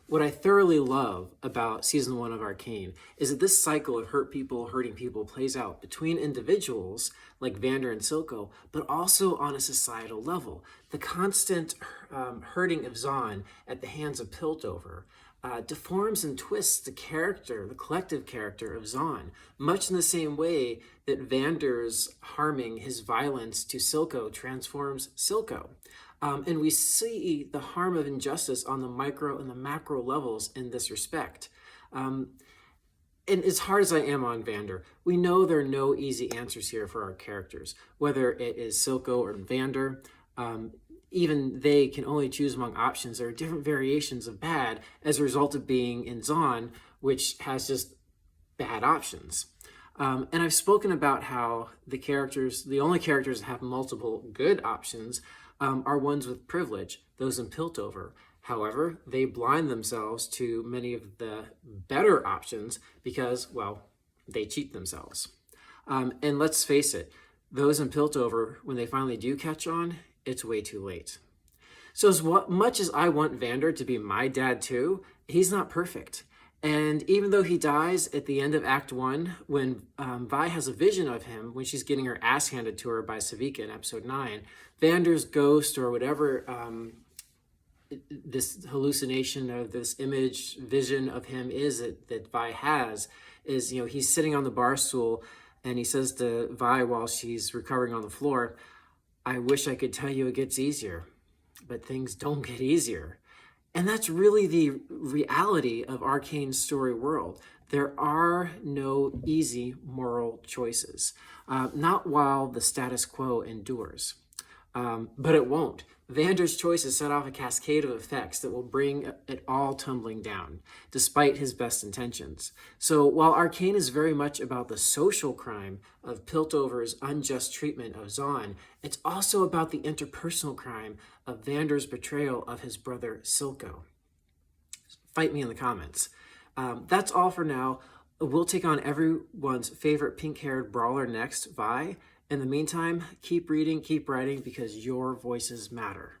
What I thoroughly love about season 1 of Arcane is that this cycle of hurt people hurting people plays out between individuals like Vander and Silco, but also on a societal level. The constant hurting of Zahn at the hands of Piltover deforms and twists the character, the collective character of Zahn, much in the same way that Vander's harming, his violence to Silco, transforms Silco. And we see the harm of injustice on the micro and the macro levels in this respect. And as hard as I am on Vander, we know there are no easy answers here for our characters, whether it is Silco or Vander. Even they can only choose among options. There are different variations of bad as a result of being in Zahn, which has just bad options. And I've spoken about how the only characters that have multiple good options are ones with privilege, those in Piltover. However, they blind themselves to many of the better options because, well, they cheat themselves. And let's face it, those in Piltover, when they finally do catch on, it's way too late. So as much as I want Vander to be my dad too, he's not perfect. And even though he dies at the end of Act 1, when Vi has a vision of him, when she's getting her ass handed to her by Savika in Episode 9, Vander's ghost or whatever, this hallucination of this vision of him is that Vi has, is, he's sitting on the bar stool and he says to Vi while she's recovering on the floor, "I wish I could tell you it gets easier, but things don't get easier." And that's really the reality of Arcane's story world. There are no easy moral choices, not while the status quo endures. But it won't. Vander's choices set off a cascade of effects that will bring it all tumbling down, despite his best intentions. So while Arcane is very much about the social crime of Piltover's unjust treatment of Zahn, it's also about the interpersonal crime of Vander's betrayal of his brother Silco. Fight me in the comments. That's all for now. We'll take on everyone's favorite pink-haired brawler next, Vi. In the meantime, keep reading, keep writing, because your voices matter.